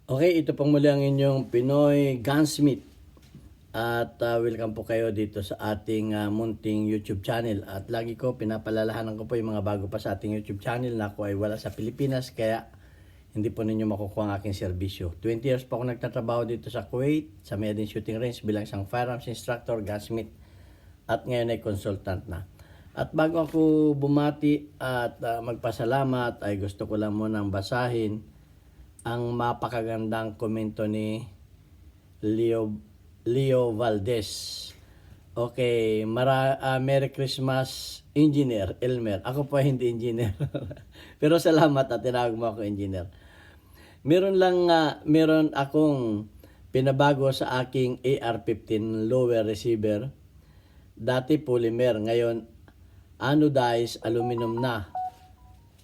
Okay, ito pong muli ang inyong Pinoy Gunsmith. At welcome po kayo dito sa ating munting YouTube channel. At lagi ko pinapalalahanan ko po yung mga bago pa sa ating YouTube channel na ako ay wala sa Pilipinas. Kaya hindi po ninyo makukuha ang aking serbisyo. 20 years po ako nagtatrabaho dito sa Kuwait, sa Medin Shooting Range bilang isang firearms instructor, gunsmith. At ngayon ay consultant na. At bago ako bumati at magpasalamat ay gusto ko lang munang basahin ang mapakagandang komento ni Leo Valdez. Okay, Merry Christmas, Engineer Elmer. Ako po hindi engineer. Pero salamat at tinawag mo ako engineer. Meron akong pinabago sa aking AR-15 lower receiver. Dati polymer, ngayon anodized aluminum na.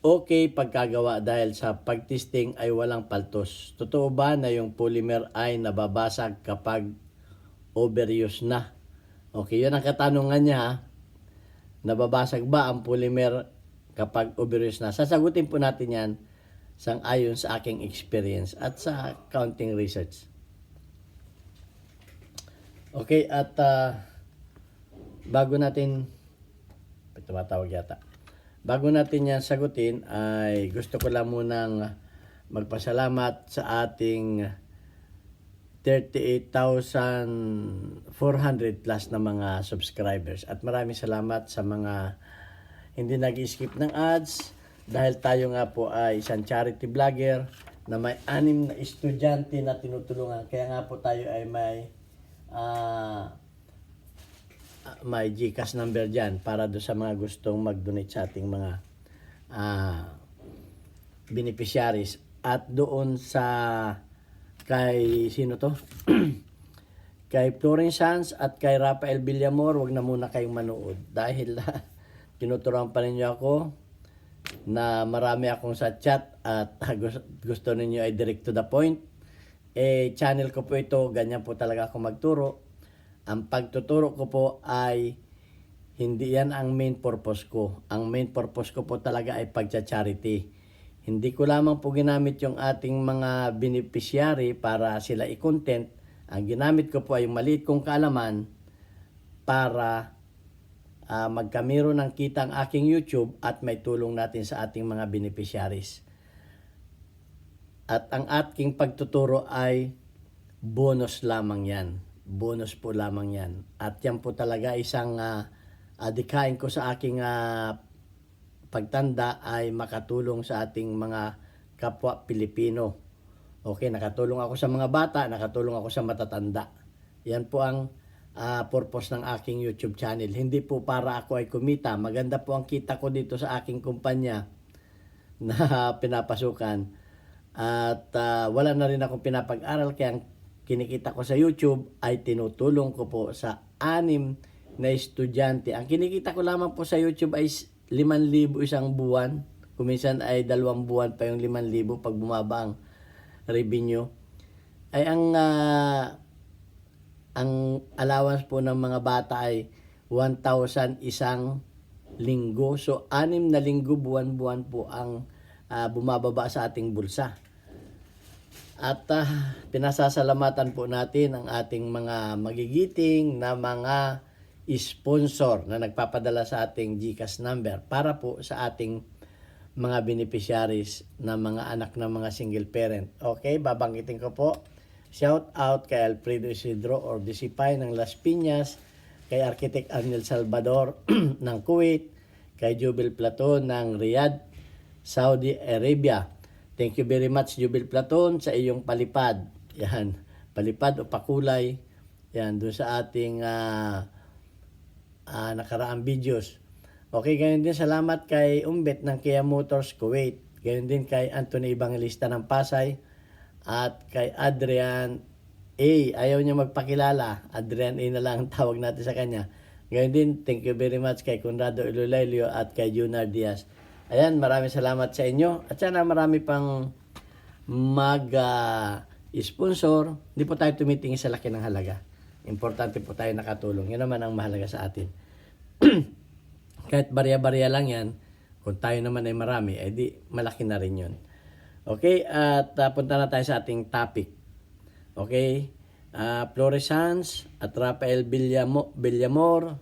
Okay pagkagawa dahil sa pagtesting ay walang paltos. Totoo ba na yung polymer ay nababasag kapag overuse na? Okay, yun ang katanungan niya ha. Nababasag ba ang polymer kapag overuse na? Sasagutin po natin yan sang-ayon sa aking experience at sa counting research. Okay, at bago natin yan sagutin ay gusto ko lang munang magpasalamat sa ating 38,400 plus na mga subscribers. At maraming salamat sa mga hindi nag-skip ng ads dahil tayo nga po ay isang charity vlogger na may 6 na estudyante na tinutulungan. Kaya nga po tayo ay may GCash number dyan para do sa mga gustong mag-donate sa ating mga beneficiaries. At doon sa kay sino to? Kay Florence Sanz at kay Rafael Villamor, wag na muna kayong manood dahil tinuturuan pa ninyo ako na marami akong sa chat at gusto ninyo ay direct to the point. Channel ko po ito, ganyan po talaga ako magturo. Ang pagtuturo ko po ay hindi yan ang main purpose ko. Ang main purpose ko po talaga ay pagcha-charity. Hindi ko lamang po ginamit yung ating mga beneficiary para sila i-content. Ang ginamit ko po ay maliit kong kaalaman para magkamero ng kita ang aking YouTube at may tulong natin sa ating mga beneficiaries. At ang ating pagtuturo ay bonus lamang yan. Bonus po lamang yan. At yan po talaga isang adikain ko sa aking pagtanda ay makatulong sa ating mga kapwa Pilipino. Okay, nakatulong ako sa mga bata, nakatulong ako sa matatanda. Yan po ang purpose ng aking YouTube channel. Hindi po para ako ay kumita. Maganda po ang kita ko dito sa aking kumpanya na pinapasukan. At wala na rin akong pinapag-aral kaya ang kinikita ko sa YouTube ay tinutulong ko po sa 6 na estudyante. Ang kinikita ko lamang po sa YouTube ay 5,000 isang buwan. Kuminsan ay 2 buwan pa yung 5,000 pag bumaba ang revenue. Ay ang allowance po ng mga bata ay 1,000 isang linggo. So 6 na linggo buwan-buwan po ang bumababa sa ating bulsa. At pinasasalamatan po natin ang ating mga magigiting na mga sponsor na nagpapadala sa ating GCash number para po sa ating mga beneficiaries na mga anak ng mga single parent. Okay, babanggitin ko po. Shout out kay Alfredo Isidro or Disipay ng Las Piñas, kay Architect Arnel Salvador ng Kuwait, kay Jubil Platon ng Riyadh, Saudi Arabia. Thank you very much, Jubil Platon, sa iyong palipad. Yan, palipad o pakulay. Yan, doon sa ating nakaraang videos. Okay, ganyan din salamat kay Umbet ng Kia Motors Kuwait. Ganyan din kay Anthony Evangelista ng Pasay. At kay Adrian A. Ayaw niya magpakilala. Adrian A na lang ang tawag natin sa kanya. Ganyan din, thank you very much kay Conrado Ilulailio at kay Junar Diaz. Ayan, maraming salamat sa inyo. At sana marami pang mag-sponsor. Hindi po tayo tumitingin sa laki ng halaga. Importante po tayo nakatulong. Yan naman ang mahalaga sa atin. Kahit barya-barya lang yan, kung tayo naman ay marami, eh di malaki na rin yun. Okay, at punta na tayo sa ating topic. Okay, Fluorescence at Rafael Villamor.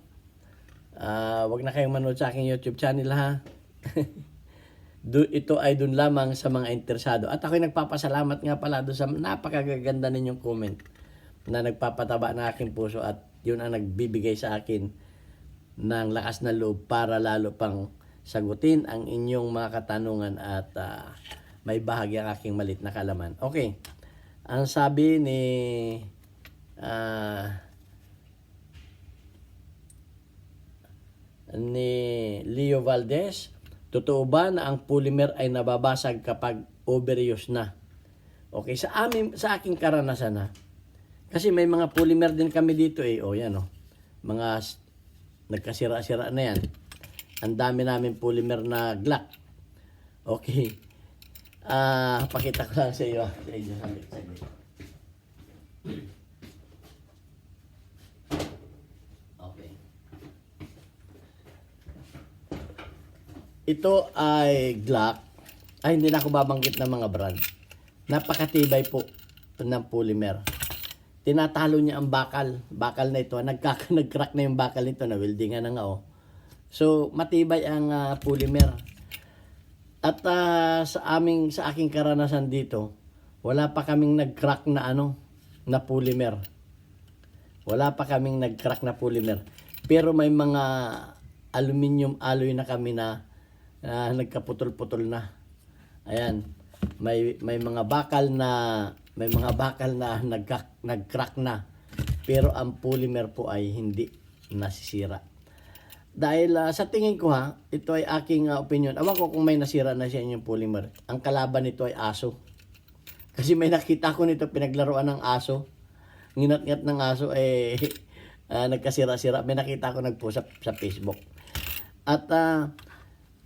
Wag na kayong manood sa aking YouTube channel ha. Ito ay dun lamang sa mga interesado. At ako'y nagpapasalamat nga pala doon sa napakagaganda ninyong comment na nagpapataba ng aking puso at yun ang nagbibigay sa akin ng lakas na loob para lalo pang sagutin ang inyong mga katanungan at may bahagi ang aking malit na kalaman. Okay, ang sabi ni Leo Valdez, totoo ba na ang polymer ay nababasag kapag overuse na? Okay, sa aking karanasan na. Kasi may mga polymer din kami dito yan mga nagkasira-sira na yan. Ang dami namin polymer na Glock. Okay. Pakita ko lang sa iyo. Sa inyo, saglit. Okay. Ito ay Glock. Ay, hindi na ako babanggit ng mga brand. Napakatibay po ng polymer. Tinatalo niya ang bakal. Bakal na ito. Nag-crack na yung bakal nito. Na-weldingan na nga So, matibay ang polymer. At sa aking karanasan dito, wala pa kaming nag-crack na na polymer. Wala pa kaming nag-crack na polymer. Pero may mga aluminum alloy na kami na nagkaputol-putol na. Ayan. May mga bakal na nag-crack na. Pero ang polymer po ay hindi nasisira. Dahil sa tingin ko ito ay aking opinion. Awan ko kung may nasira na siya yung polymer. Ang kalaban nito ay aso. Kasi may nakita ko nito pinaglaruan ng aso. Nginat-ngat ng aso nagkasira-sira. May nakita ko nagpost sa Facebook. At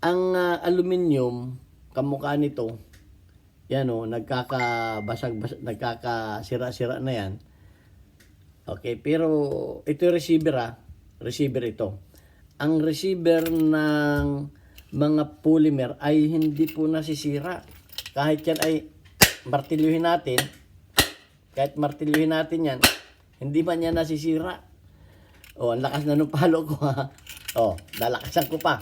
ang aluminum, kamukha nito, yan nagkakasira-sira na yan. Okay, pero ito yung receiver ito. Ang receiver ng mga polymer ay hindi po nasisira. Kahit yan ay martilyuhin natin, yan, hindi man yan nasisira. Ang lakas na nung palo ko lalakasan ko pa.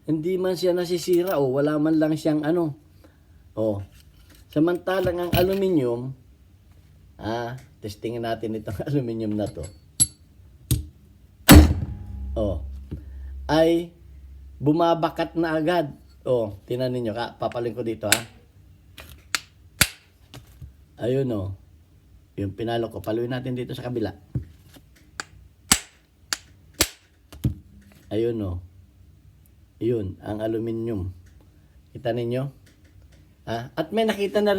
Hindi man siya nasisira wala man lang siyang samantalang ang aluminum, testingin natin itong aluminum na to. Ay bumabakat na agad. Tingnan niyo papaling ko dito Ayun yung pinalo ko. Paluin natin dito sa kabila. Ayun Yun, ang aluminum. Kita ninyo? At may nakita na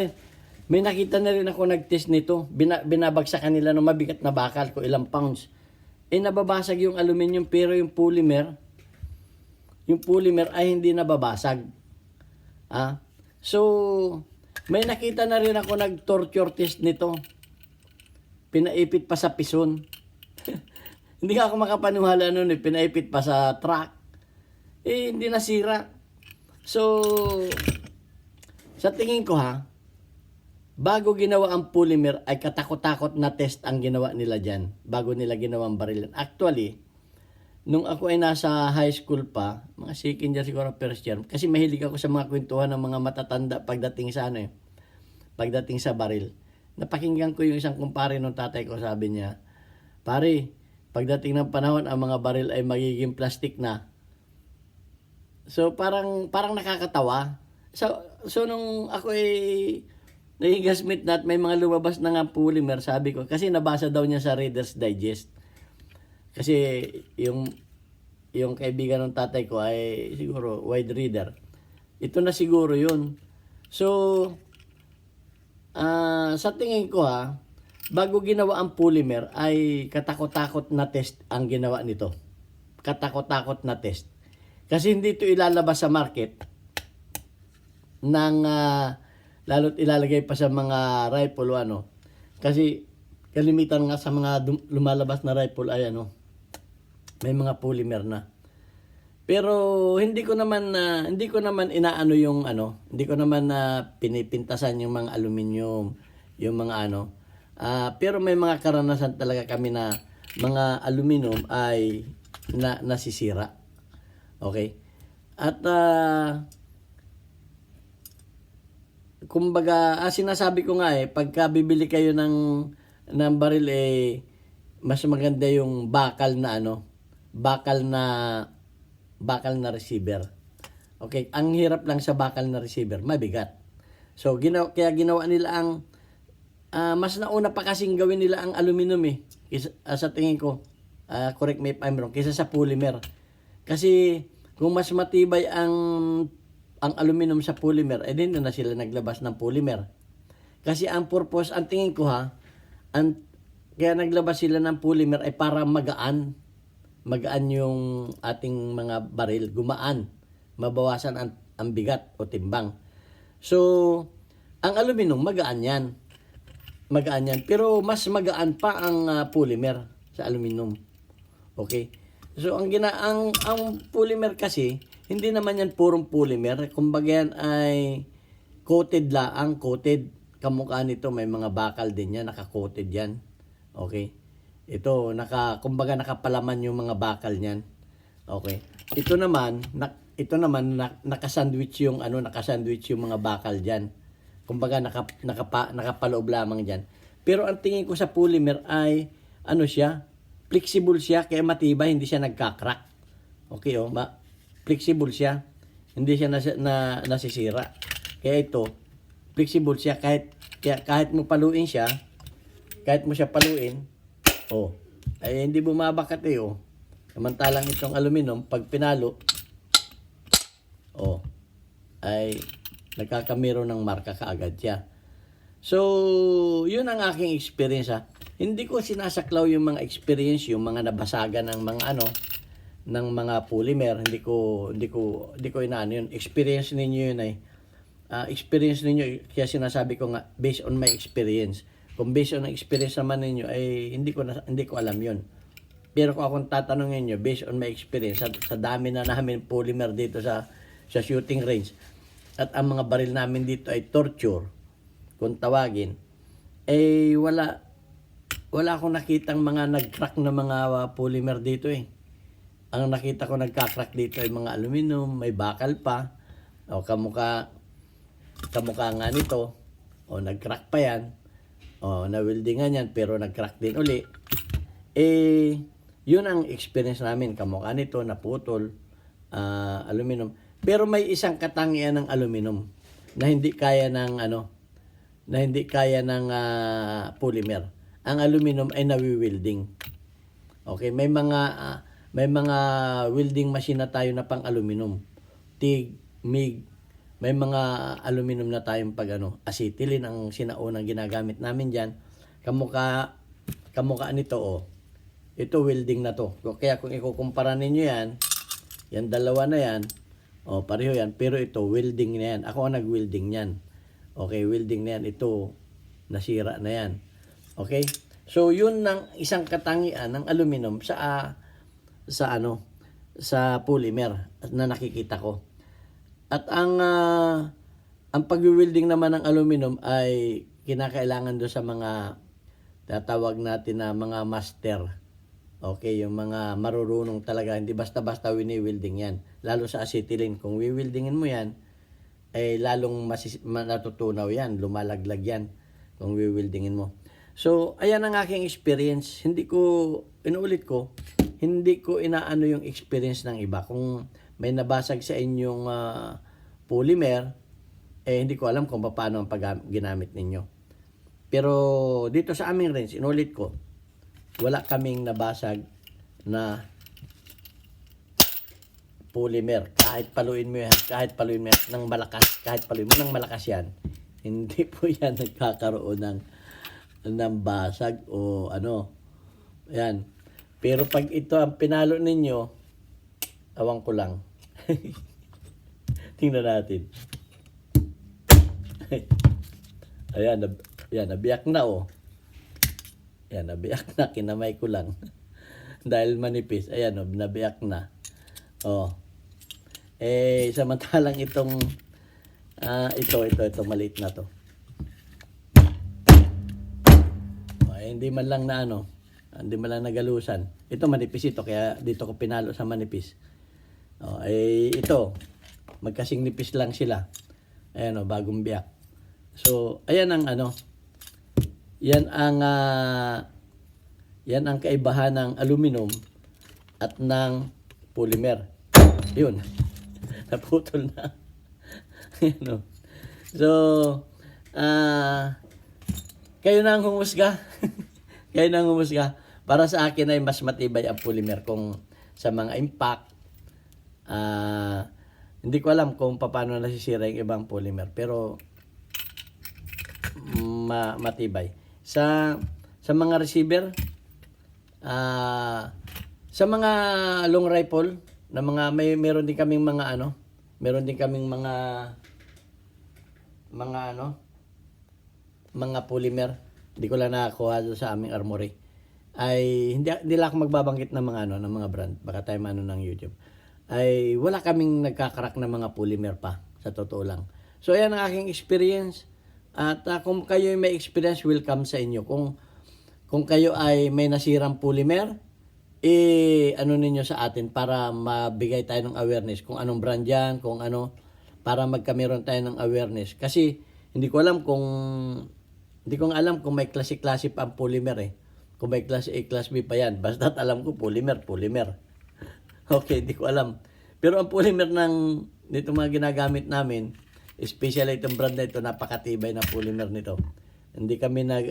rin ako nag-test nito. Binabagsakan nila ng mabigat na bakal ko ilang pounds. Nababasag yung aluminum pero yung polymer ay hindi nababasag. So, may nakita na rin ako nag-torture test nito. Pinaipit pa sa pison. Hindi ako makapaniwala noon pinaipit pa sa truck. Hindi nasira. So, sa tingin ko bago ginawa ang polymer ay katakot-takot na test ang ginawa nila dyan. Bago nila ginawang baril. Actually, nung ako ay nasa high school pa, mga second year siguro, first year, kasi mahilig ako sa mga kwentuhan ng mga matatanda pagdating sa baril. Napakinggan ko yung isang kumpare ng tatay ko, sabi niya, pare, pagdating ng panahon, ang mga baril ay magiging plastic na. So, parang nakakatawa. So nung ako nahigasmit na at may mga lumabas na nga polymer, sabi ko, kasi nabasa daw niya sa Reader's Digest. Kasi yung kaibigan ng tatay ko ay siguro wide reader. Ito na siguro yun. So, sa tingin ko bago ginawa ang polymer ay katakot-takot na test ang ginawa nito. Katakot-takot na test. Kasi hindi ito ilalabas sa market ng lalo't ilalagay pa sa mga rifle Kasi kalimitan nga sa mga lumalabas na rifle ay may mga polymer na. Pero hindi ko naman inaano yung ano, hindi ko naman na pinipintasan yung mga aluminum, yung mga ano. Pero may mga karanasan talaga kami na mga aluminum ay nasisira. Okay? At kumbaga, sinasabi ko nga pagka bibili kayo ng baril mas maganda yung bakal na receiver. Okay, ang hirap lang sa bakal na receiver, mabigat. So kaya ginawa nila ang mas nauna pa kasing gawin nila ang aluminum sa tingin ko. Correct me if I'm wrong, kaysa sa polymer. Kasi kung mas matibay ang aluminum sa polymer, din na sila naglabas ng polymer. Kasi ang purpose, ang tingin ko kaya naglabas sila ng polymer ay para magaan. Magaan yung ating mga baril, gumaan. Mabawasan ang bigat o timbang. So, ang aluminum, magaan yan. Magaan yan. Pero mas magaan pa ang polymer sa aluminum. Okay? So, ang polymer kasi, hindi naman yan purong polymer. Kumbaga yan ay coated laang, coated. Kamukha nito, may mga bakal din yan, naka-coated yan. Okay? Ito, kumbaga nakapalaman yung mga bakal niyan. Okay? Ito naman, nakasandwich yung mga bakal diyan. Kumbaga nakapaloob lamang diyan. Pero ang tingin ko sa polymer ay flexible siya, kaya matibay, hindi siya nagka-crack. Okay, flexible siya. Hindi siya nasisira. Kaya ito, flexible siya kahit mo paluin siya, kahit mo siya paluin, ay hindi bumabakat Samantalang itong aluminum, pag pinalo, ay nagkakamero ng marka kaagad siya. So, yun ang aking experience Hindi ko sinasaklaw yung mga experience, yung mga nabasagan ng mga polymer. Hindi ko inaano yun. Experience ninyo yun experience ninyo, kaya sinasabi ko nga, based on my experience. Kung based on experience naman ninyo, ay hindi ko alam yun. Pero kung akong tatanungin nyo, based on my experience, sa dami na namin polymer dito sa shooting range, at ang mga baril namin dito ay torture, kung tawagin, wala akong nakitang mga nag-crack na mga polymer dito Ang nakita ko nagka-crack dito ay mga aluminum, may bakal pa, kamukha nga nito, nag-crack pa yan, na-weldingan yan, pero nag-crack din uli. Yun ang experience namin, kamukha nito, naputol, aluminum. Pero may isang katangian ng aluminum na hindi kaya ng polymer. Ang aluminum ay nawi-welding. Okay, may mga welding machine na tayo na pang aluminum. TIG, MIG, may mga aluminum na tayong acetylene ang sinaunang ginagamit namin diyan. Kamukha nito Ito welding na to. Kaya kung ikukumpara ninyo yan dalawa na yan, pareho yan, pero ito welding na yan. Ako ang nag-welding niyan. Okay, welding na yan. Ito nasira na yan. Okay? So yun ng isang katangian ng aluminum sa polymer na nakikita ko. At ang pag-welding naman ng aluminum ay kinakailangan do sa mga tatawag natin na mga master. Okay, yung mga marurunong talaga, hindi basta-basta wini-welding yan. Lalo sa acetylene, kung wi-weldingin mo yan, ay lalong natutunaw yan, lumalaglag yan kung wi-weldingin mo. So, ayan ang aking experience. Hindi ko inaano yung experience ng iba. Kung may nabasag sa inyong polymer, hindi ko alam kung paano ang ginamit ninyo. Pero dito sa aming range, inulit ko, wala kaming nabasag na polymer. Kahit paluin mo yan ng malakas, yan, hindi po yan nagkakaroon ng basag o Yan. Pero pag ito ang pinalo ninyo, awang ko lang. Tingnan natin. Ayan, nabiyak na Ayan, nabiyak na, kinamay ko lang. Dahil manipis, ayan nabiyak na. Samantalang itong ito maliit na to. Hindi man lang na hindi man lang nagalusan. Ito manipis ito, kaya dito ko pinalo sa manipis. Ito, magkasing nipis lang sila. Ayan bagong biyak. So, ayan ang yan ang kaibahan ng aluminum at ng polymer. Yun. Naputol na. So, kayo na ang humusga. Kayo na ang humusga. Para sa akin ay mas matibay ang polymer kung sa mga impact. Hindi ko alam kung paano nasisira yung ibang polymer, pero matibay. Sa mga receiver, sa mga long rifle na meron din kaming mga polymer. Hindi ko lang nakakuha sa aming armory. Ay hindi lang ako magbabanggit ng mga brand, baka tayo ng YouTube. Ay wala kaming nagkakarak ng mga polymer pa, sa totoo lang. So ayan ang aking experience. At kung kayo may experience, welcome sa inyo. Kung kayo ay may nasirang polymer, ninyo sa atin para mabigay tayo ng awareness kung anong brand yan, para magkameron tayo ng awareness. Kasi hindi ko alam kung may klase-klase pa ang polymer Kung may class A, class B pa yan. Basta't alam ko polymer. Okay, hindi ko alam. Pero ang polymer nito mga ginagamit namin, especially itong brand na ito, napakatibay na polymer nito. Hindi kami na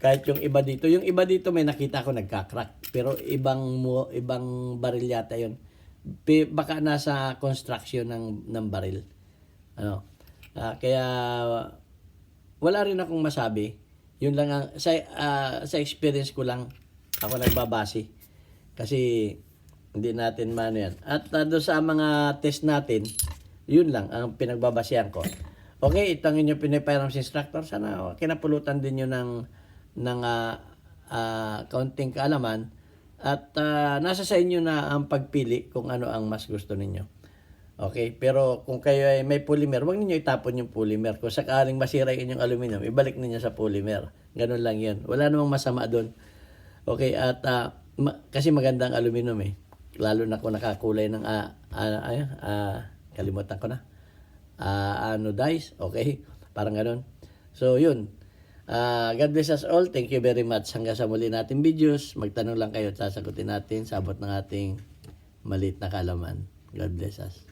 kahit yung iba dito may nakita ko nagka-crack, pero ibang baril yata 'yon. Baka nasa construction ng baril. Kaya wala rin akong masabi. Yun lang sa experience ko lang ako nagbabase. Kasi hindi natin yan. At doon sa mga test natin, yun lang ang pinagbabasehan ko. Okay, ito ang inyong Pinoy-Firearms Instructor. Sana kinapulutan din nyo ng kaunting kaalaman. At nasa sa inyo na ang pagpili kung ano ang mas gusto ninyo. Okay, pero kung kayo ay may polymer, huwag ninyo itapon yung polymer. Kung sakaling masira yung inyong aluminum, ibalik ninyo sa polymer. Ganun lang yun. Wala namang masama doon. Okay, at kasi maganda ang aluminum Lalo na kung nakakulay ng kalimutan ko na. Anodize, okay? Parang ganun. So, yun. God bless us all. Thank you very much. Hanggang sa muli nating videos. Magtanong lang kayo at sasagutin natin sa abot ng ating maliit na kaalaman. God bless us.